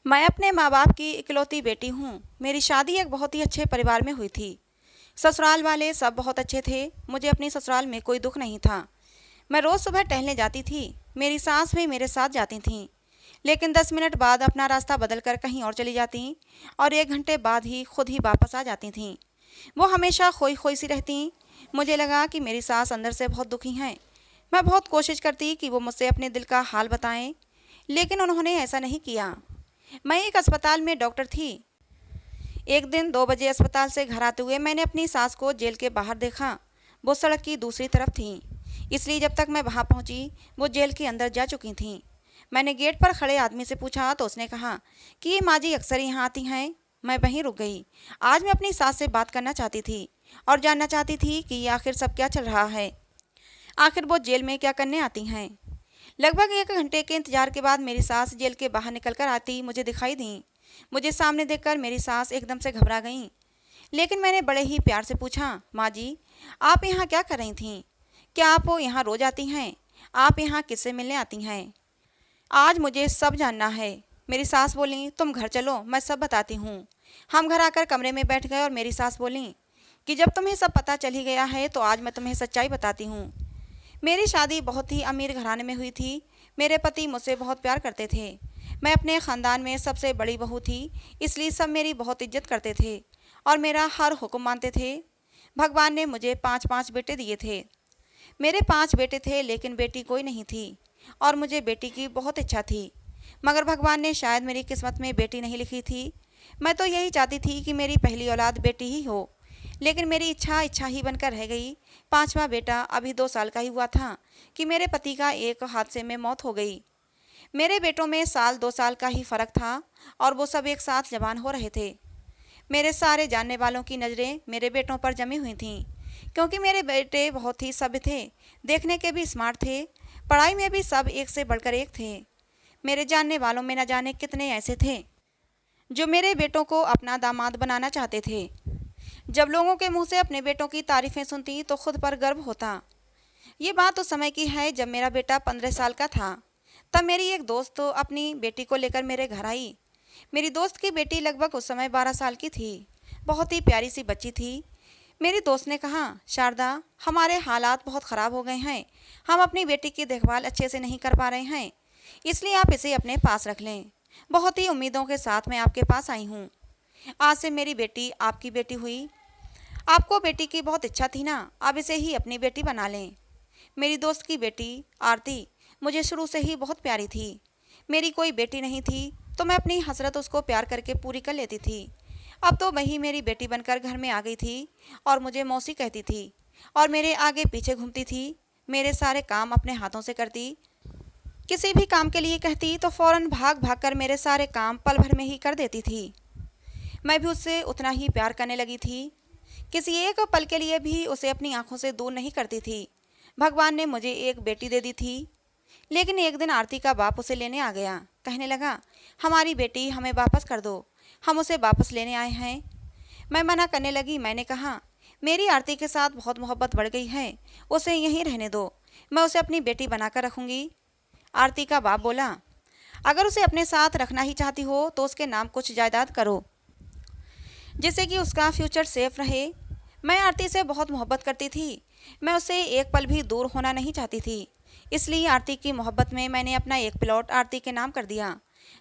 मैं अपने माँ-बाप की इकलौती बेटी हूँ। मेरी शादी एक बहुत ही अच्छे परिवार में हुई थी। ससुराल वाले सब बहुत अच्छे थे। मुझे अपनी ससुराल में कोई दुख नहीं था। मैं रोज़ सुबह टहलने जाती थी। मेरी सास भी मेरे साथ जाती थीं। लेकिन 10 मिनट बाद अपना रास्ता बदलकर कहीं और चली जातीं और 1 घंटे बाद ही खुद ही वापस आ जाती थीं। वो हमेशा खोई-खोई सी रहतीं। मुझे लगा कि मेरी सास अंदर से बहुत दुखी हैं। मैं बहुत कोशिश करती कि वो मुझसे अपने दिल का हाल बताएं, लेकिन उन्होंने ऐसा नहीं किया। मैं एक अस्पताल में डॉक्टर थी। एक दिन 2 बजे अस्पताल से घर आते हुए मैंने अपनी सास को जेल के बाहर देखा। वो सड़क की दूसरी तरफ थीं, इसलिए जब तक मैं वहां पहुंची वो जेल के अंदर जा चुकी थीं। मैंने गेट पर खड़े आदमी से पूछा तो उसने कहा कि ये माँ जी अक्सर यहाँ आती हैं। मैं वहीं रुक गई। आज मैं अपनी सास से बात करना चाहती थी और जानना चाहती थी कि ये आखिर सब क्या चल रहा है। आखिर वो जेल में क्या करने आती हैं। लगभग 1 घंटे के इंतजार के बाद मेरी सास जेल के बाहर निकलकर आती मुझे दिखाई दी। मुझे सामने देखकर मेरी सास एकदम से घबरा गईं। लेकिन मैंने बड़े ही प्यार से पूछा, माँ जी, आप यहाँ क्या कर रही थीं? क्या आप वो यहाँ रोज आती हैं? आप यहाँ किससे मिलने आती हैं? आज मुझे सब जानना है। मेरी सास बोली, तुम घर चलो, मैं सब बताती हूँ। हम घर आकर कमरे में बैठ गए और मेरी सास बोली कि जब तुम्हें सब पता चल ही गया है तो आज मैं तुम्हें सच्चाई बताती हूँ। मेरी शादी बहुत ही अमीर घराने में हुई थी। मेरे पति मुझसे बहुत प्यार करते थे। मैं अपने ख़ानदान में सबसे बड़ी बहू थी, इसलिए सब मेरी बहुत इज्जत करते थे और मेरा हर हुक्म मानते थे। भगवान ने मुझे 5-5 बेटे दिए थे। मेरे 5 बेटे थे लेकिन बेटी कोई नहीं थी और मुझे बेटी की बहुत इच्छा थी, मगर भगवान ने शायद मेरी किस्मत में बेटी नहीं लिखी थी। मैं तो यही चाहती थी कि मेरी पहली औलाद बेटी ही हो, लेकिन मेरी इच्छा इच्छा ही बनकर रह गई। 5वां बेटा अभी 2 साल का ही हुआ था कि मेरे पति का एक हादसे में मौत हो गई। मेरे बेटों में साल 2 साल का ही फर्क था और वो सब एक साथ जवान हो रहे थे। मेरे सारे जानने वालों की नज़रें मेरे बेटों पर जमी हुई थीं, क्योंकि मेरे बेटे बहुत ही सभ्य थे, देखने के भी स्मार्ट थे, पढ़ाई में भी सब एक से बढ़कर एक थे। मेरे जानने वालों में न जाने कितने ऐसे थे जो मेरे बेटों को अपना दामाद बनाना चाहते थे। जब लोगों के मुंह से अपने बेटों की तारीफें सुनती तो खुद पर गर्व होता। ये बात उस समय की है जब मेरा बेटा 15 साल का था। तब मेरी एक दोस्त तो अपनी बेटी को लेकर मेरे घर आई। मेरी दोस्त की बेटी लगभग उस समय 12 साल की थी। बहुत ही प्यारी सी बच्ची थी। मेरी दोस्त ने कहा, शारदा, हमारे हालात बहुत ख़राब हो गए हैं। हम अपनी बेटी की देखभाल अच्छे से नहीं कर पा रहे हैं, इसलिए आप इसे अपने पास रख लें। बहुत ही उम्मीदों के साथ मैं आपके पास आई हूँ। आज से मेरी बेटी आपकी बेटी हुई। आपको बेटी की बहुत इच्छा थी ना, अब इसे ही अपनी बेटी बना लें। मेरी दोस्त की बेटी आरती मुझे शुरू से ही बहुत प्यारी थी। मेरी कोई बेटी नहीं थी तो मैं अपनी हसरत उसको प्यार करके पूरी कर लेती थी। अब तो वही मेरी बेटी बनकर घर में आ गई थी और मुझे मौसी कहती थी और मेरे आगे पीछे घूमती थी। मेरे सारे काम अपने हाथों से करती। किसी भी काम के लिए कहती तो फौरन भाग भाग कर मेरे सारे काम पल भर में ही कर देती थी। मैं भी उससे उतना ही प्यार करने लगी थी। किसी एक पल के लिए भी उसे अपनी आंखों से दूर नहीं करती थी। भगवान ने मुझे एक बेटी दे दी थी। लेकिन एक दिन आरती का बाप उसे लेने आ गया। कहने लगा, हमारी बेटी हमें वापस कर दो, हम उसे वापस लेने आए हैं। मैं मना करने लगी। मैंने कहा, मेरी आरती के साथ बहुत मोहब्बत बढ़ गई है, उसे यहीं रहने दो, मैं उसे अपनी बेटी बनाकर रखूंगी। आरती का बाप बोला, अगर उसे अपने साथ रखना ही चाहती हो तो उसके नाम कुछ जायदाद करो, जिससे कि उसका फ्यूचर सेफ रहे। मैं आरती से बहुत मोहब्बत करती थी। मैं उससे एक पल भी दूर होना नहीं चाहती थी। इसलिए आरती की मोहब्बत में मैंने अपना एक प्लॉट आरती के नाम कर दिया,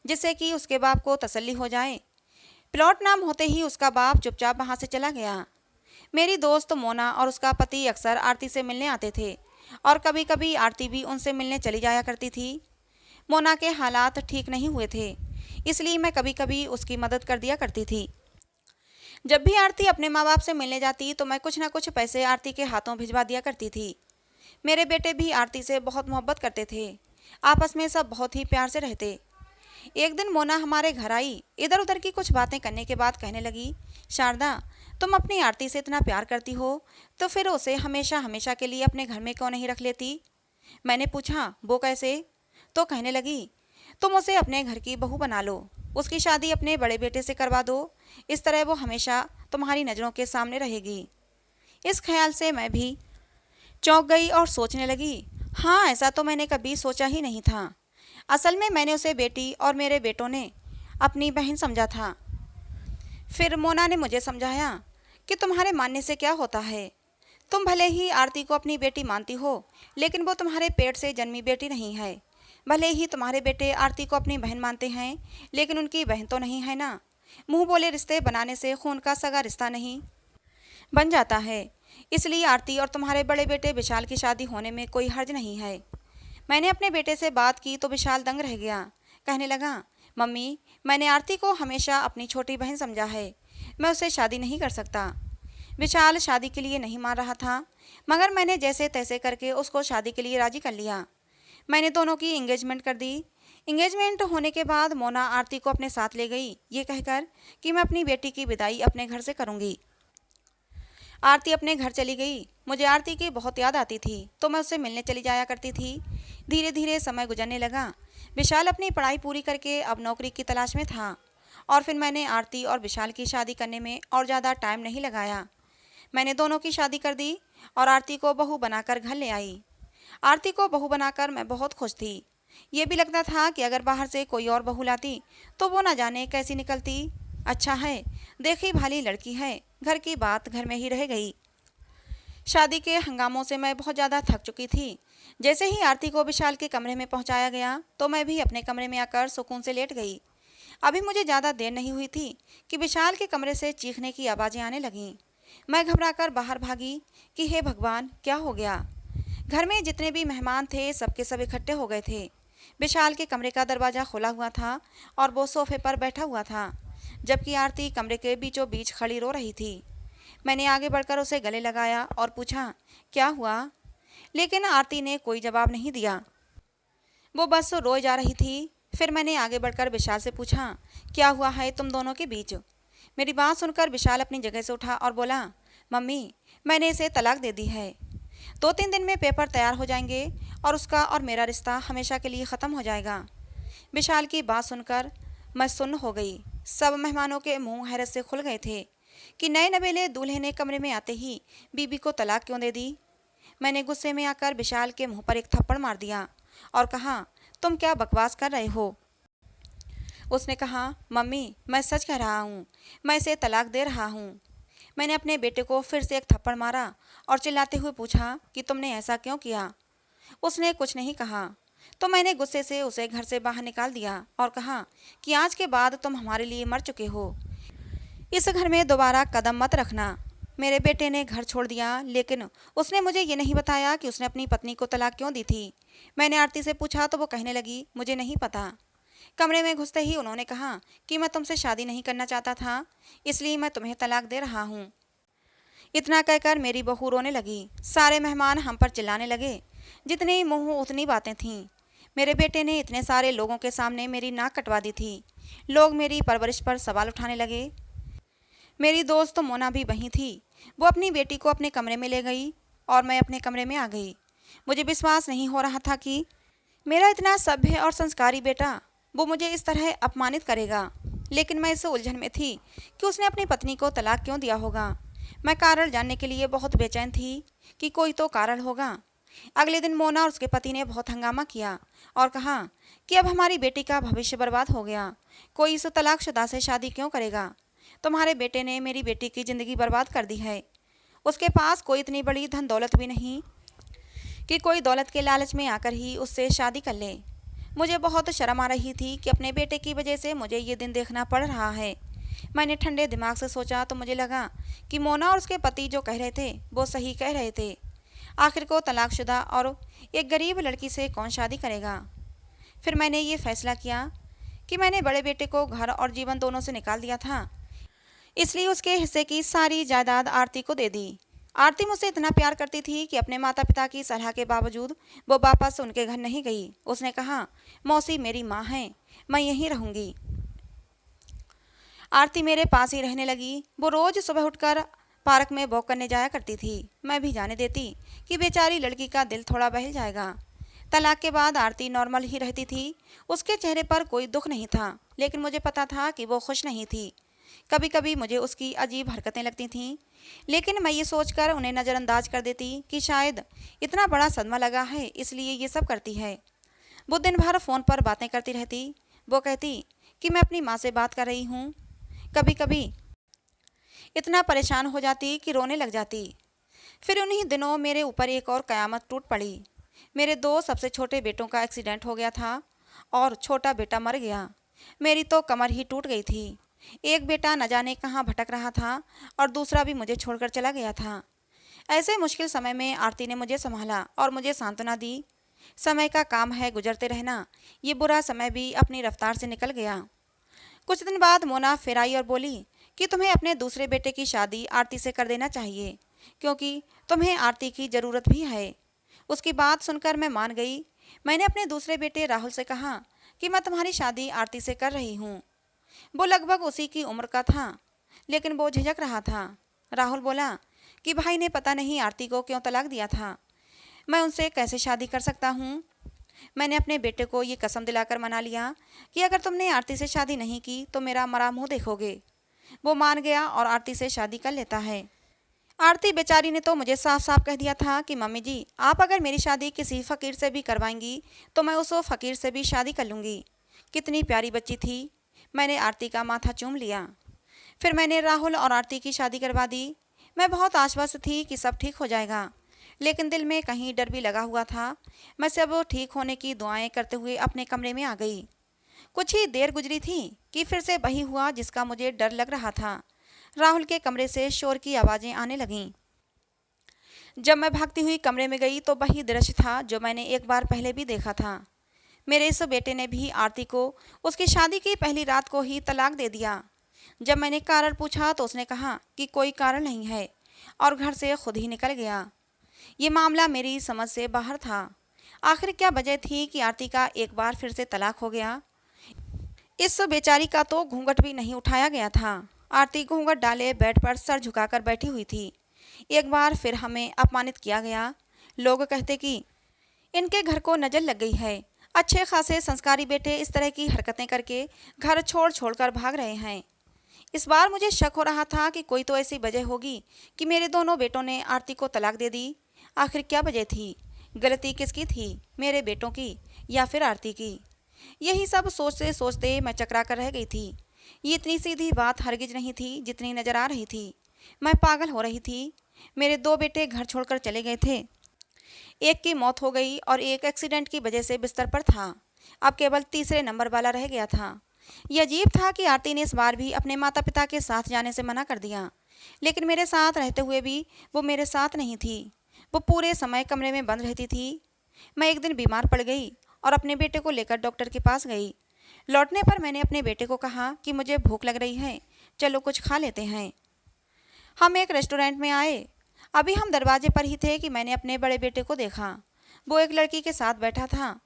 जिससे कि उसके बाप को तसल्ली हो जाए। प्लॉट नाम होते ही उसका बाप चुपचाप वहाँ से चला गया। मेरी दोस्त मोना और उसका पति अक्सर आरती से मिलने आते थे और कभी कभी आरती भी उनसे मिलने चली जाया करती थी। मोना के हालात ठीक नहीं हुए थे, इसलिए मैं कभी कभी उसकी मदद कर दिया करती थी। जब भी आरती अपने माँ बाप से मिलने जाती तो मैं कुछ ना कुछ पैसे आरती के हाथों भिजवा दिया करती थी। मेरे बेटे भी आरती से बहुत मोहब्बत करते थे। आपस में सब बहुत ही प्यार से रहते। एक दिन मोना हमारे घर आई। इधर उधर की कुछ बातें करने के बाद कहने लगी, शारदा, तुम अपनी आरती से इतना प्यार करती हो तो फिर उसे हमेशा हमेशा के लिए अपने घर में क्यों नहीं रख लेती? मैंने पूछा, वो कैसे? तो कहने लगी, तुम उसे अपने घर की बहू बना लो, उसकी शादी अपने बड़े बेटे से करवा दो, इस तरह वो हमेशा तुम्हारी नज़रों के सामने रहेगी। इस ख्याल से मैं भी चौंक गई और सोचने लगी, हाँ, ऐसा तो मैंने कभी सोचा ही नहीं था। असल में मैंने उसे बेटी और मेरे बेटों ने अपनी बहन समझा था। फिर मोना ने मुझे समझाया कि तुम्हारे मानने से क्या होता है। तुम भले ही आरती को अपनी बेटी मानती हो, लेकिन वो तुम्हारे पेट से जन्मी बेटी नहीं है। भले ही तुम्हारे बेटे आरती को अपनी बहन मानते हैं, लेकिन उनकी बहन तो नहीं है ना। मुंह बोले रिश्ते बनाने से खून का सगा रिश्ता नहीं बन जाता है। इसलिए आरती और तुम्हारे बड़े बेटे विशाल की शादी होने में कोई हर्ज नहीं है। मैंने अपने बेटे से बात की तो विशाल दंग रह गया। कहने लगा, मम्मी, मैंने आरती को हमेशा अपनी छोटी बहन समझा है, मैं उससे शादी नहीं कर सकता। विशाल शादी के लिए नहीं मान रहा था, मगर मैंने जैसे तैसे करके उसको शादी के लिए राजी कर लिया। मैंने दोनों की एंगेजमेंट कर दी। एंगेजमेंट होने के बाद मोना आरती को अपने साथ ले गई, ये कहकर कि मैं अपनी बेटी की विदाई अपने घर से करूंगी। आरती अपने घर चली गई। मुझे आरती की बहुत याद आती थी, तो मैं उससे मिलने चली जाया करती थी। धीरे धीरे समय गुजरने लगा। विशाल अपनी पढ़ाई पूरी करके अब नौकरी की तलाश में था, और फिर मैंने आरती और विशाल की शादी करने में और ज़्यादा टाइम नहीं लगाया। मैंने दोनों की शादी कर दी और आरती को बहू बनाकर घर ले आई। आरती को बहू बनाकर मैं बहुत खुश थी। ये भी लगता था कि अगर बाहर से कोई और बहू लाती तो वो ना जाने कैसी निकलती। अच्छा है, देखी भाली लड़की है, घर की बात घर में ही रह गई। शादी के हंगामों से मैं बहुत ज़्यादा थक चुकी थी। जैसे ही आरती को विशाल के कमरे में पहुंचाया गया तो मैं भी अपने कमरे में आकर सुकून से लेट गई। अभी मुझे ज़्यादा देर नहीं हुई थी कि विशाल के कमरे से चीखने की आवाज़ें आने लगीं। मैं घबराकर बाहर भागी कि हे भगवान, क्या हो गया। घर में जितने भी मेहमान थे सबके सब इकट्ठे हो गए थे। विशाल के कमरे का दरवाज़ा खुला हुआ था और वो सोफे पर बैठा हुआ था, जबकि आरती कमरे के बीचों बीच खड़ी रो रही थी। मैंने आगे बढ़कर उसे गले लगाया और पूछा, क्या हुआ। लेकिन आरती ने कोई जवाब नहीं दिया, वो बस रोए जा रही थी। फिर मैंने आगे बढ़कर विशाल से पूछा, क्या हुआ है तुम दोनों के बीच। मेरी बात सुनकर विशाल अपनी जगह से उठा और बोला, मम्मी, मैंने इसे तलाक दे दी है। 2-3 दिन में पेपर तैयार हो जाएंगे और उसका और मेरा रिश्ता हमेशा के लिए ख़त्म हो जाएगा। विशाल की बात सुनकर मैं सुन्न हो गई। सब मेहमानों के मुंह हैरत से खुल गए थे कि नए नवेले दूल्हे ने कमरे में आते ही बीबी को तलाक क्यों दे दी। मैंने गुस्से में आकर विशाल के मुंह पर एक थप्पड़ मार दिया और कहा, तुम क्या बकवास कर रहे हो। उसने कहा, मम्मी, मैं सच कह रहा हूँ, मैं इसे तलाक दे रहा हूँ। मैंने अपने बेटे को फिर से एक थप्पड़ मारा और चिल्लाते हुए पूछा कि तुमने ऐसा क्यों किया। उसने कुछ नहीं कहा, तो मैंने गुस्से से उसे घर से बाहर निकाल दिया और कहा कि आज के बाद तुम हमारे लिए मर चुके हो, इस घर में दोबारा कदम मत रखना। मेरे बेटे ने घर छोड़ दिया, लेकिन उसने मुझे ये नहीं बताया कि उसने अपनी पत्नी को तलाक क्यों दी थी। मैंने आरती से पूछा तो वो कहने लगी, मुझे नहीं पता। कमरे में घुसते ही उन्होंने कहा कि मैं तुमसे शादी नहीं करना चाहता था, इसलिए मैं तुम्हें तलाक दे रहा हूँ। इतना कहकर मेरी बहू रोने लगी। सारे मेहमान हम पर चिल्लाने लगे। जितनी मुँह उतनी बातें थीं। मेरे बेटे ने इतने सारे लोगों के सामने मेरी नाक कटवा दी थी। लोग मेरी परवरिश पर सवाल उठाने लगे। मेरी दोस्त मोना भी वहीं थी। वो अपनी बेटी को अपने कमरे में ले गई और मैं अपने कमरे में आ गई। मुझे विश्वास नहीं हो रहा था कि मेरा इतना सभ्य और संस्कारी बेटा वो मुझे इस तरह अपमानित करेगा। लेकिन मैं इस उलझन में थी कि उसने अपनी पत्नी को तलाक क्यों दिया होगा। मैं कारण जानने के लिए बहुत बेचैन थी कि कोई तो कारण होगा। अगले दिन मोना और उसके पति ने बहुत हंगामा किया और कहा कि अब हमारी बेटी का भविष्य बर्बाद हो गया। कोई इस तलाकशुदा से शादी क्यों करेगा। तुम्हारे बेटे ने मेरी बेटी की ज़िंदगी बर्बाद कर दी है। उसके पास कोई इतनी बड़ी धन दौलत भी नहीं कि कोई दौलत के लालच में आकर ही उससे शादी कर ले। मुझे बहुत शर्म आ रही थी कि अपने बेटे की वजह से मुझे ये दिन देखना पड़ रहा है। मैंने ठंडे दिमाग से सोचा तो मुझे लगा कि मोना और उसके पति जो कह रहे थे वो सही कह रहे थे। आखिर को तलाकशुदा और एक गरीब लड़की से कौन शादी करेगा। फिर मैंने ये फैसला किया कि मैंने बड़े बेटे को घर और जीवन दोनों से निकाल दिया था, इसलिए उसके हिस्से की सारी जायदाद आरती को दे दी। आरती मुझसे इतना प्यार करती थी कि अपने माता पिता की सलाह के बावजूद वो वापस उनके घर नहीं गई। उसने कहा, मौसी मेरी माँ है, मैं यहीं रहूँगी। आरती मेरे पास ही रहने लगी। वो रोज़ सुबह उठकर पार्क में वॉक करने जाया करती थी। मैं भी जाने देती कि बेचारी लड़की का दिल थोड़ा बहल जाएगा। तलाक के बाद आरती नॉर्मल ही रहती थी। उसके चेहरे पर कोई दुख नहीं था, लेकिन मुझे पता था कि वो खुश नहीं थी। कभी कभी मुझे उसकी अजीब हरकतें लगती थीं, लेकिन मैं ये सोचकर उन्हें नज़रअंदाज कर देती कि शायद इतना बड़ा सदमा लगा है इसलिए ये सब करती है। वो दिन भर फ़ोन पर बातें करती रहती। वो कहती कि मैं अपनी माँ से बात कर रही हूँ। कभी कभी इतना परेशान हो जाती कि रोने लग जाती। फिर उन्हीं दिनों मेरे ऊपर एक और कयामत टूट पड़ी। मेरे दो सबसे छोटे बेटों का एक्सीडेंट हो गया था और छोटा बेटा मर गया। मेरी तो कमर ही टूट गई थी। एक बेटा न जाने कहाँ भटक रहा था और दूसरा भी मुझे छोड़कर चला गया था। ऐसे मुश्किल समय में आरती ने मुझे संभाला और मुझे सांत्वना दी। समय का काम है गुजरते रहना, ये बुरा समय भी अपनी रफ्तार से निकल गया। कुछ दिन बाद मोना फिर आई और बोली कि तुम्हें अपने दूसरे बेटे की शादी आरती से कर देना चाहिए, क्योंकि तुम्हें आरती की ज़रूरत भी है। उसकी बात सुनकर मैं मान गई। मैंने अपने दूसरे बेटे राहुल से कहा कि मैं तुम्हारी शादी आरती से कर रही हूँ। वो लगभग उसी की उम्र का था, लेकिन वो झिझक रहा था। राहुल बोला कि भाई ने पता नहीं आरती को क्यों तलाक दिया था, मैं उनसे कैसे शादी कर सकता हूँ। मैंने अपने बेटे को ये कसम दिलाकर मना लिया कि अगर तुमने आरती से शादी नहीं की तो मेरा मरा मुँह देखोगे। वो मान गया और आरती से शादी कर लेता है। आरती बेचारी ने तो मुझे साफ साफ कह दिया था कि मम्मी जी, आप अगर मेरी शादी किसी फ़कीर से भी करवाएंगी तो मैं उस फ़कीर से भी शादी कर लूँगी। कितनी प्यारी बच्ची थी। मैंने आरती का माथा चूम लिया। फिर मैंने राहुल और आरती की शादी करवा दी। मैं बहुत आश्वस्त थी कि सब ठीक हो जाएगा, लेकिन दिल में कहीं डर भी लगा हुआ था। मैं सब ठीक होने की दुआएं करते हुए अपने कमरे में आ गई। कुछ ही देर गुजरी थी कि फिर से वही हुआ जिसका मुझे डर लग रहा था। राहुल के कमरे से शोर की आवाज़ें आने लगीं। जब मैं भागती हुई कमरे में गई तो वही दृश्य था जो मैंने एक बार पहले भी देखा था। मेरे इस बेटे ने भी आरती को उसकी शादी की पहली रात को ही तलाक दे दिया। जब मैंने कारण पूछा तो उसने कहा कि कोई कारण नहीं है और घर से खुद ही निकल गया। ये मामला मेरी समझ से बाहर था। आखिर क्या वजह थी कि आरती का एक बार फिर से तलाक हो गया। इस बेचारी का तो घूंघट भी नहीं उठाया गया था। आरती घूंघट डाले बेड पर सर झुकाकर बैठी हुई थी। एक बार फिर हमें अपमानित किया गया। लोग कहते कि इनके घर को नजर लग गई है। अच्छे खासे संस्कारी बेटे इस तरह की हरकतें करके घर छोड़ छोड़कर भाग रहे हैं। इस बार मुझे शक हो रहा था कि कोई तो ऐसी वजह होगी कि मेरे दोनों बेटों ने आरती को तलाक दे दी। आखिर क्या वजह थी? गलती किसकी थी, मेरे बेटों की या फिर आरती की? यही सब सोचते सोचते मैं चकरा कर रह गई थी। ये इतनी सीधी बात हरगिज नहीं थी जितनी नजर आ रही थी। मैं पागल हो रही थी। मेरे दो बेटे घर छोड़कर चले गए थे। एक की मौत हो गई और एक एक्सीडेंट की वजह से बिस्तर पर था। अब केवल तीसरे नंबर वाला रह गया था। यह अजीब था कि आरती ने इस बार भी अपने माता पिता के साथ जाने से मना कर दिया, लेकिन मेरे साथ रहते हुए भी वो मेरे साथ नहीं थी। वो पूरे समय कमरे में बंद रहती थी। मैं एक दिन बीमार पड़ गई और अपने बेटे को लेकर डॉक्टर के पास गई। लौटने पर मैंने अपने बेटे को कहा कि मुझे भूख लग रही है, चलो कुछ खा लेते हैं। हम एक रेस्टोरेंट में आए। अभी हम दरवाजे पर ही थे कि मैंने अपने बड़े बेटे को देखा। वो एक लड़की के साथ बैठा था।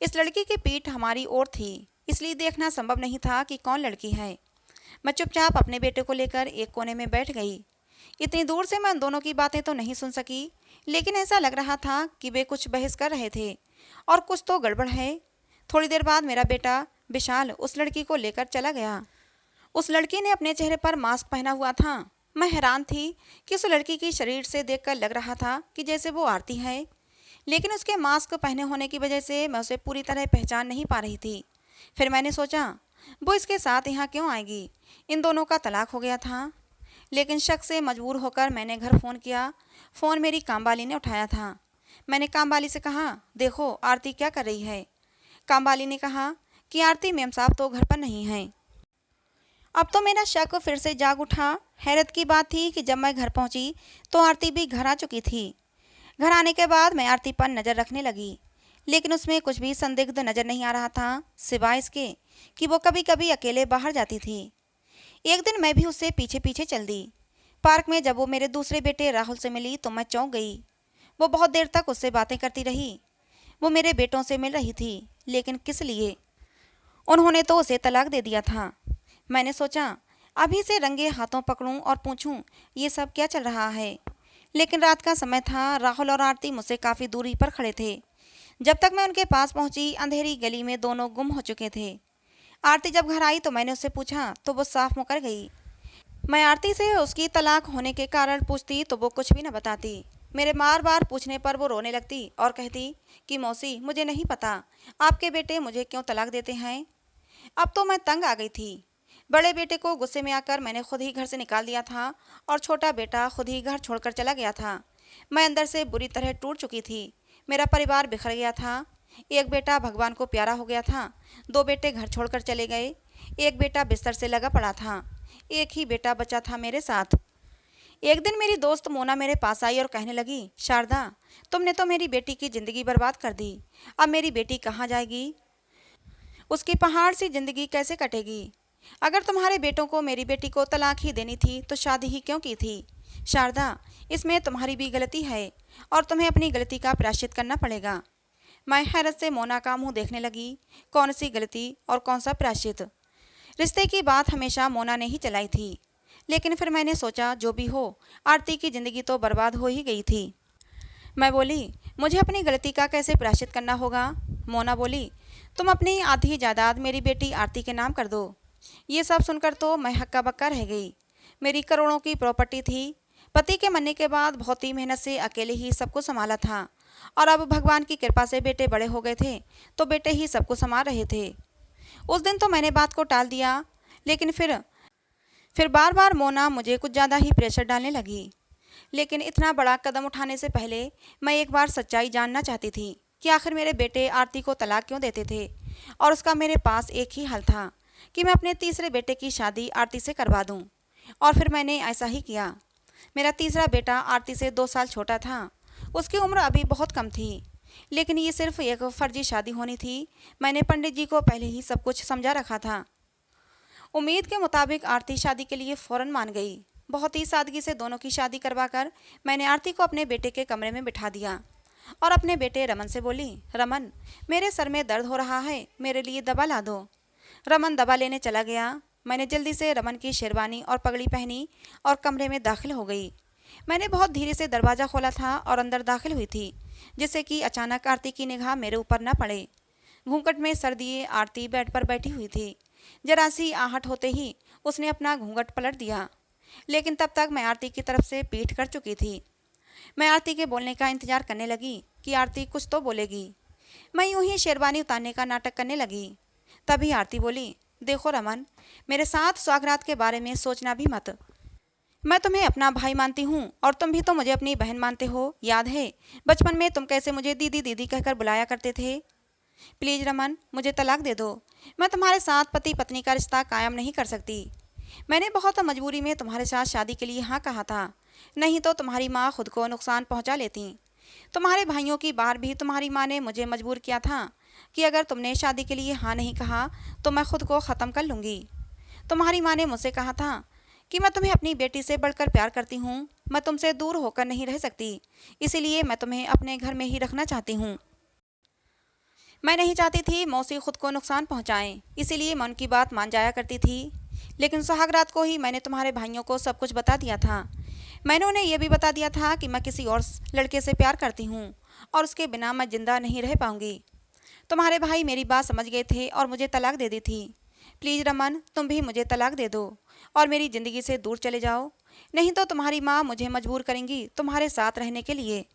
इस लड़की की पीठ हमारी ओर थी, इसलिए देखना संभव नहीं था कि कौन लड़की है। मैं चुपचाप अपने बेटे को लेकर एक कोने में बैठ गई। इतनी दूर से मैं उन दोनों की बातें तो नहीं सुन सकी, लेकिन ऐसा लग रहा था कि वे कुछ बहस कर रहे थे और कुछ तो गड़बड़ है। थोड़ी देर बाद मेरा बेटा विशाल उस लड़की को लेकर चला गया। उस लड़की ने अपने चेहरे पर मास्क पहना हुआ था। मैं हैरान थी कि उस लड़की की शरीर से देखकर लग रहा था कि जैसे वो आरती है, लेकिन उसके मास्क पहने होने की वजह से मैं उसे पूरी तरह पहचान नहीं पा रही थी। फिर मैंने सोचा, वो इसके साथ यहाँ क्यों आएगी? इन दोनों का तलाक हो गया था। लेकिन शक से मजबूर होकर मैंने घर फ़ोन किया। फ़ोन मेरी कामवाली ने उठाया था। मैंने कामवाली से कहा, देखो आरती क्या कर रही है। कामवाली ने कहा कि आरती मेम साहब तो घर पर नहीं हैं। अब तो मेरा शक फिर से जाग उठा। हैरत की बात थी कि जब मैं घर पहुंची तो आरती भी घर आ चुकी थी। घर आने के बाद मैं आरती पर नज़र रखने लगी, लेकिन उसमें कुछ भी संदिग्ध नज़र नहीं आ रहा था, सिवाय इसके कि वो कभी कभी अकेले बाहर जाती थी। एक दिन मैं भी उससे पीछे पीछे चल दी। पार्क में जब वो मेरे दूसरे बेटे राहुल से मिली तो मैं चौंक गई। वो बहुत देर तक उससे बातें करती रही। वो मेरे बेटों से मिल रही थी, लेकिन किस लिए? उन्होंने तो उसे तलाक दे दिया था। मैंने सोचा, अभी से रंगे हाथों पकड़ूं और पूछूं ये सब क्या चल रहा है। लेकिन रात का समय था। राहुल और आरती मुझसे काफ़ी दूरी पर खड़े थे। जब तक मैं उनके पास पहुंची, अंधेरी गली में दोनों गुम हो चुके थे। आरती जब घर आई तो मैंने उससे पूछा तो वो साफ मुकर गई। मैं आरती से उसकी तलाक होने के कारण पूछती तो वो कुछ भी न बताती। मेरे बार बार पूछने पर वो रोने लगती और कहती कि मौसी, मुझे नहीं पता आपके बेटे मुझे क्यों तलाक देते हैं। अब तो मैं तंग आ गई थी। बड़े बेटे को गुस्से में आकर मैंने खुद ही घर से निकाल दिया था और छोटा बेटा खुद ही घर छोड़कर चला गया था। मैं अंदर से बुरी तरह टूट चुकी थी। मेरा परिवार बिखर गया था। एक बेटा भगवान को प्यारा हो गया था, दो बेटे घर छोड़कर चले गए, एक बेटा बिस्तर से लगा पड़ा था, एक ही बेटा बचा था मेरे साथ। एक दिन मेरी दोस्त मोना मेरे पास आई और कहने लगी, शारदा, तुमने तो मेरी बेटी की ज़िंदगी बर्बाद कर दी। अब मेरी बेटी कहाँ जाएगी? उसकी पहाड़ सी ज़िंदगी कैसे कटेगी? अगर तुम्हारे बेटों को मेरी बेटी को तलाक ही देनी थी तो शादी ही क्यों की थी? शारदा, इसमें तुम्हारी भी गलती है और तुम्हें अपनी गलती का प्रायश्चित करना पड़ेगा। मैं हैरत से मोना का मुंह देखने लगी। कौन सी गलती और कौन सा प्रायश्चित? रिश्ते की बात हमेशा मोना ने ही चलाई थी, लेकिन फिर मैंने सोचा जो भी हो, आरती की ज़िंदगी तो बर्बाद हो ही गई थी। मैं बोली, मुझे अपनी गलती का कैसे प्रायश्चित करना होगा? मोना बोली, तुम अपनी आधी जायदाद मेरी बेटी आरती के नाम कर दो। ये सब सुनकर तो मैं हक्का बक्का रह गई। मेरी करोड़ों की प्रॉपर्टी थी। पति के मरने के बाद बहुत ही मेहनत से अकेले ही सबको संभाला था और अब भगवान की कृपा से बेटे बड़े हो गए थे तो बेटे ही सबको संभाल रहे थे। उस दिन तो मैंने बात को टाल दिया, लेकिन फिर बार बार मोना मुझे कुछ ज़्यादा ही प्रेशर डालने लगी। लेकिन इतना बड़ा कदम उठाने से पहले मैं एक बार सच्चाई जानना चाहती थी कि आखिर मेरे बेटे आरती को तलाक क्यों देते थे। और उसका मेरे पास एक ही हल था कि मैं अपने तीसरे बेटे की शादी आरती से करवा दूं। और फिर मैंने ऐसा ही किया। मेरा तीसरा बेटा आरती से 2 साल छोटा था। उसकी उम्र अभी बहुत कम थी, लेकिन ये सिर्फ एक फर्जी शादी होनी थी। मैंने पंडित जी को पहले ही सब कुछ समझा रखा था। उम्मीद के मुताबिक आरती शादी के लिए फ़ौरन मान गई। बहुत ही सादगी से दोनों की शादी करवाकर मैंने आरती को अपने बेटे के कमरे में बिठा दिया और अपने बेटे रमन से बोली, रमन, मेरे सर में दर्द हो रहा है, मेरे लिए दवा ला दो। रमन दवा लेने चला गया। मैंने जल्दी से रमन की शेरवानी और पगड़ी पहनी और कमरे में दाखिल हो गई। मैंने बहुत धीरे से दरवाज़ा खोला था और अंदर दाखिल हुई थी, जिससे कि अचानक आरती की निगाह मेरे ऊपर न पड़े। घूंघट में सर दिए आरती बेड पर बैठी हुई थी। जरा सी आहट होते ही उसने अपना घूंघट पलट दिया, लेकिन तब तक मैं आरती की तरफ से पीठ कर चुकी थी। मैं आरती के बोलने का इंतजार करने लगी कि आरती कुछ तो बोलेगी। मैं यूं ही शेरवानी उतारने का नाटक करने लगी। तभी आरती बोली, देखो रमन, मेरे साथ स्वागरात के बारे में सोचना भी मत। मैं तुम्हें अपना भाई मानती हूँ और तुम भी तो मुझे अपनी बहन मानते हो। याद है बचपन में तुम कैसे मुझे दीदी दीदी कहकर बुलाया करते थे? प्लीज़ रमन, मुझे तलाक दे दो। मैं तुम्हारे साथ पति पत्नी का रिश्ता कायम नहीं कर सकती। मैंने बहुत मजबूरी में तुम्हारे साथ शादी के लिए हाँ कहा था, नहीं तो तुम्हारी माँ खुद को नुकसान पहुँचा लेती। तुम्हारे भाइयों की बार भी तुम्हारी माँ ने मुझे मजबूर किया था कि अगर तुमने शादी के लिए हाँ नहीं कहा तो मैं खुद को ख़त्म कर लूँगी। तुम्हारी माँ ने मुझसे कहा था कि मैं तुम्हें अपनी बेटी से बढ़कर प्यार करती हूँ, मैं तुमसे दूर होकर नहीं रह सकती, इसीलिए मैं तुम्हें अपने घर में ही रखना चाहती हूँ। मैं नहीं चाहती थी मौसी खुद को नुकसान पहुँचाएँ, इसीलिए मैं उनकी बात मान जाया करती थी। लेकिन सुहागरात को ही मैंने तुम्हारे भाइयों को सब कुछ बता दिया था। मैंने उन्हें यह भी बता दिया था कि मैं किसी और लड़के से प्यार करती हूँ और उसके बिना मैं जिंदा नहीं रह पाऊँगी। तुम्हारे भाई मेरी बात समझ गए थे और मुझे तलाक दे दी थी। प्लीज़ रमन, तुम भी मुझे तलाक दे दो और मेरी ज़िंदगी से दूर चले जाओ, नहीं तो तुम्हारी माँ मुझे मजबूर करेंगी तुम्हारे साथ रहने के लिए।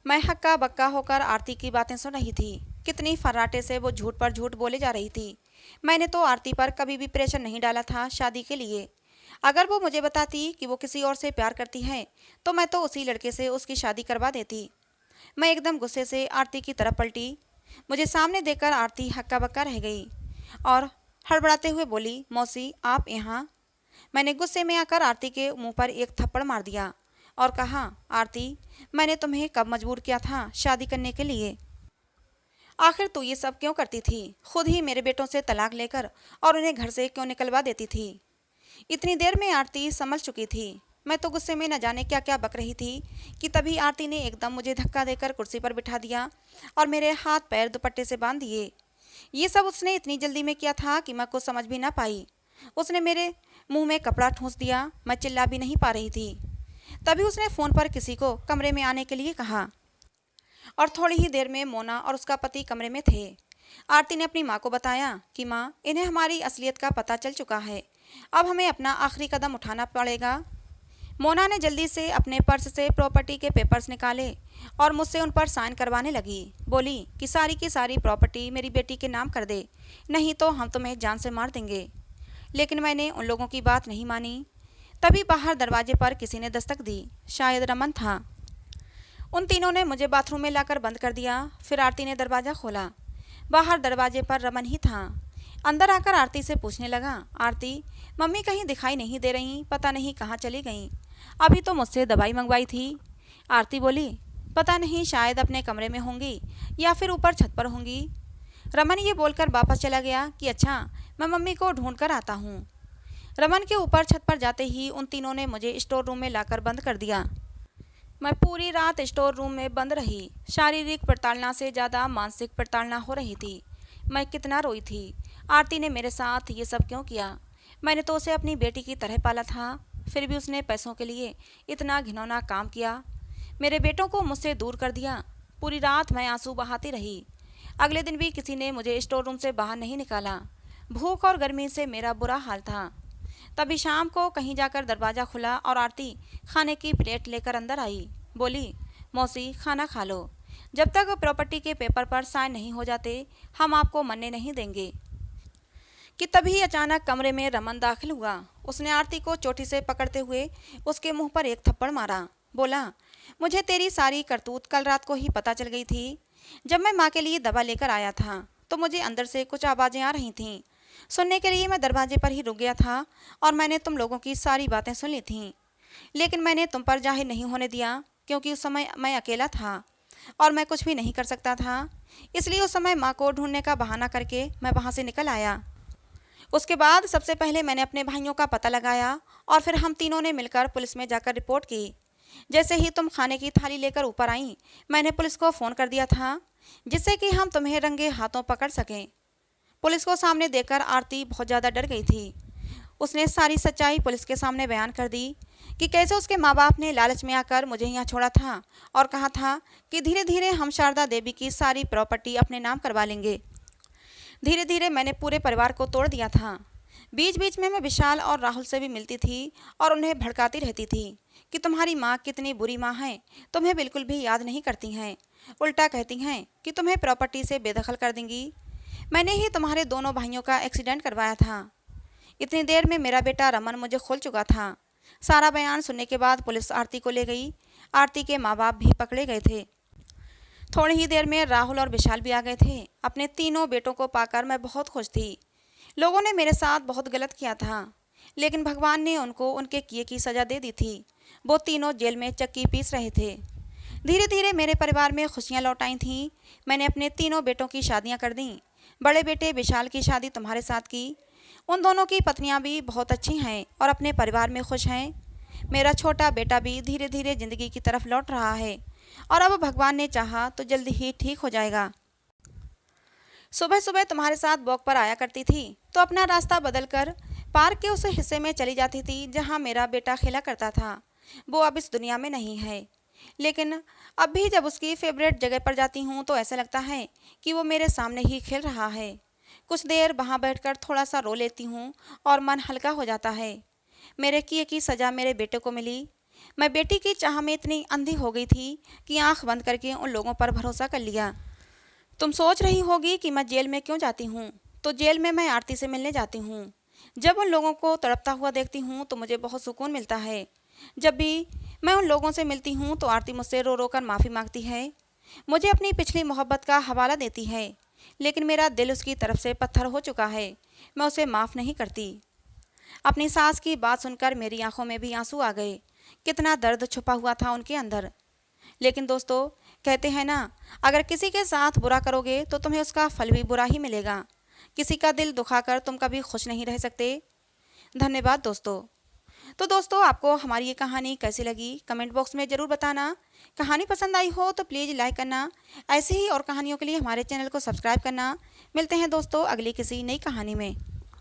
मैं हक्का बक्का होकर आरती की बातें सुन रही थी। कितनी फर्राटे से वो झूठ पर झूठ बोले जा रही थी। मैंने तो आरती पर कभी भी प्रेशर नहीं डाला था शादी के लिए। अगर वो मुझे बताती कि वो किसी और से प्यार करती है तो मैं तो उसी लड़के से उसकी शादी करवा देती। मैं एकदम गुस्से से आरती की तरफ पलटी। मुझे सामने देखकर आरती हक्का बक्का रह गई और हड़बड़ाते हुए बोली, मौसी आप यहाँ? मैंने गुस्से में आकर आरती के मुंह पर एक थप्पड़ मार दिया और कहा, आरती, मैंने तुम्हें कब मजबूर किया था शादी करने के लिए? आखिर तू ये सब क्यों करती थी? खुद ही मेरे बेटों से तलाक लेकर और उन्हें घर से क्यों निकलवा देती थी? इतनी देर में आरती समझ चुकी थी। मैं तो गुस्से में न जाने क्या क्या बक रही थी कि तभी आरती ने एकदम मुझे धक्का देकर कुर्सी पर बिठा दिया और मेरे हाथ पैर दुपट्टे से बांध दिए। ये सब उसने इतनी जल्दी में किया था कि मैं कुछ समझ भी ना पाई। उसने मेरे मुंह में कपड़ा ठूंस दिया। मैं चिल्ला भी नहीं पा रही थी। तभी उसने फ़ोन पर किसी को कमरे में आने के लिए कहा और थोड़ी ही देर में मोना और उसका पति कमरे में थे। आरती ने अपनी माँ को बताया कि माँ, इन्हें हमारी असलियत का पता चल चुका है, अब हमें अपना आखिरी कदम उठाना पड़ेगा। मोना ने जल्दी से अपने पर्स से प्रॉपर्टी के पेपर्स निकाले और मुझसे उन पर साइन करवाने लगी। बोली कि सारी की सारी प्रॉपर्टी मेरी बेटी के नाम कर दे, नहीं तो हम तुम्हें जान से मार देंगे। लेकिन मैंने उन लोगों की बात नहीं मानी। तभी बाहर दरवाजे पर किसी ने दस्तक दी। शायद रमन था। उन तीनों ने मुझे बाथरूम में लाकर बंद कर दिया। फिर आरती ने दरवाज़ा खोला। बाहर दरवाजे पर रमन ही था। अंदर आकर आरती से पूछने लगा, आरती, मम्मी कहीं दिखाई नहीं दे रही, पता नहीं कहाँ चली गईं। अभी तो मुझसे दवाई मंगवाई थी। आरती बोली, पता नहीं, शायद अपने कमरे में होंगी या फिर ऊपर छत पर होंगी। रमन ये बोलकर वापस चला गया कि अच्छा, मैं मम्मी को ढूंढ कर आता हूँ। रमन के ऊपर छत पर जाते ही उन तीनों ने मुझे स्टोर रूम में लाकर बंद कर दिया। मैं पूरी रात स्टोर रूम में बंद रही। शारीरिक प्रताड़ना से ज़्यादा मानसिक प्रताड़ना हो रही थी। मैं कितना रोई थी। आरती ने मेरे साथ ये सब क्यों किया? मैंने तो उसे अपनी बेटी की तरह पाला था, फिर भी उसने पैसों के लिए इतना घिनौना काम किया। मेरे बेटों को मुझसे दूर कर दिया। पूरी रात मैं आंसू बहाती रही। अगले दिन भी किसी ने मुझे स्टोर रूम से बाहर नहीं निकाला। भूख और गर्मी से मेरा बुरा हाल था। तभी शाम को कहीं जाकर दरवाज़ा खुला और आरती खाने की प्लेट लेकर अंदर आई। बोली, मौसी, खाना खा लो। जब तक प्रॉपर्टी के पेपर पर साइन नहीं हो जाते, हम आपको मरने नहीं देंगे। कि तभी अचानक कमरे में रमन दाखिल हुआ। उसने आरती को चोटी से पकड़ते हुए उसके मुंह पर एक थप्पड़ मारा। बोला, मुझे तेरी सारी करतूत कल रात को ही पता चल गई थी। जब मैं माँ के लिए दवा लेकर आया था तो मुझे अंदर से कुछ आवाज़ें आ रही थीं। सुनने के लिए मैं दरवाजे पर ही रुक गया था और मैंने तुम लोगों की सारी बातें सुन ली थीं। लेकिन मैंने तुम पर जाहिर नहीं होने दिया, क्योंकि उस समय मैं अकेला था और मैं कुछ भी नहीं कर सकता था। इसलिए उस समय माँ को ढूंढने का बहाना करके मैं वहाँ से निकल आया। उसके बाद सबसे पहले मैंने अपने भाइयों का पता लगाया और फिर हम तीनों ने मिलकर पुलिस में जाकर रिपोर्ट की। जैसे ही तुम खाने की थाली लेकर ऊपर आई, मैंने पुलिस को फ़ोन कर दिया था, जिससे कि हम तुम्हें रंगे हाथों पकड़ सकें। पुलिस को सामने देखकर आरती बहुत ज़्यादा डर गई थी। उसने सारी सच्चाई पुलिस के सामने बयान कर दी कि कैसे उसके माँ बाप ने लालच में आकर मुझे यहाँ छोड़ा था और कहा था कि धीरे धीरे हम शारदा देवी की सारी प्रॉपर्टी अपने नाम करवा लेंगे। धीरे धीरे मैंने पूरे परिवार को तोड़ दिया था। बीच बीच में मैं विशाल और राहुल से भी मिलती थी और उन्हें भड़काती रहती थी कि तुम्हारी माँ कितनी बुरी माँ है, तुम्हें बिल्कुल भी याद नहीं करती हैं, उल्टा कहती हैं कि तुम्हें प्रॉपर्टी से बेदखल कर देंगी। मैंने ही तुम्हारे दोनों भाइयों का एक्सीडेंट करवाया था। इतनी देर में मेरा बेटा रमन मुझे खोल चुका था। सारा बयान सुनने के बाद पुलिस आरती को ले गई। आरती के माँ बाप भी पकड़े गए थे। थोड़ी ही देर में राहुल और विशाल भी आ गए थे। अपने तीनों बेटों को पाकर मैं बहुत खुश थी। लोगों ने मेरे साथ बहुत गलत किया था, लेकिन भगवान ने उनको उनके किए की सज़ा दे दी थी। वो तीनों जेल में चक्की पीस रहे थे। धीरे धीरे मेरे परिवार में खुशियाँ लौट आई थीं। मैंने अपने तीनों बेटों की शादियाँ कर दीं। बड़े बेटे विशाल की शादी तुम्हारे साथ की। उन दोनों की पत्नियाँ भी बहुत अच्छी हैं और अपने परिवार में खुश हैं। मेरा छोटा बेटा भी धीरे धीरे ज़िंदगी की तरफ लौट रहा है और अब भगवान ने चाहा तो जल्दी ही ठीक हो जाएगा। सुबह सुबह तुम्हारे साथ वॉक पर आया करती थी तो अपना रास्ता बदलकर पार्क के उस हिस्से में चली जाती थी जहाँ मेरा बेटा खेला करता था। वो अब इस दुनिया में नहीं है, लेकिन अब भी जब उसकी फेवरेट जगह पर जाती हूँ तो ऐसा लगता है कि वो मेरे सामने ही खेल रहा है। कुछ देर वहाँ बैठकर थोड़ा सा रो लेती हूँ और मन हल्का हो जाता है। मेरे किए की सज़ा मेरे बेटे को मिली। मैं बेटी की चाह में इतनी अंधी हो गई थी कि आंख बंद करके उन लोगों पर भरोसा कर लिया। तुम सोच रही होगी कि मैं जेल में क्यों जाती हूँ, तो जेल में मैं आरती से मिलने जाती हूँ। जब उन लोगों को तड़पता हुआ देखती हूँ तो मुझे बहुत सुकून मिलता है। जब भी मैं उन लोगों से मिलती हूँ तो आरती मुझसे रो रो कर माफ़ी मांगती है, मुझे अपनी पिछली मोहब्बत का हवाला देती है, लेकिन मेरा दिल उसकी तरफ से पत्थर हो चुका है। मैं उसे माफ़ नहीं करती। अपनी सास की बात सुनकर मेरी आंखों में भी आंसू आ गए। कितना दर्द छुपा हुआ था उनके अंदर। लेकिन दोस्तों, कहते हैं ना, अगर किसी के साथ बुरा करोगे तो तुम्हें उसका फल भी बुरा ही मिलेगा। किसी का दिल दुखाकर तुम कभी खुश नहीं रह सकते। धन्यवाद दोस्तों। तो दोस्तों, आपको हमारी ये कहानी कैसी लगी कमेंट बॉक्स में ज़रूर बताना। कहानी पसंद आई हो तो प्लीज़ लाइक करना। ऐसे ही और कहानियों के लिए हमारे चैनल को सब्सक्राइब करना। मिलते हैं दोस्तों अगली किसी नई कहानी में।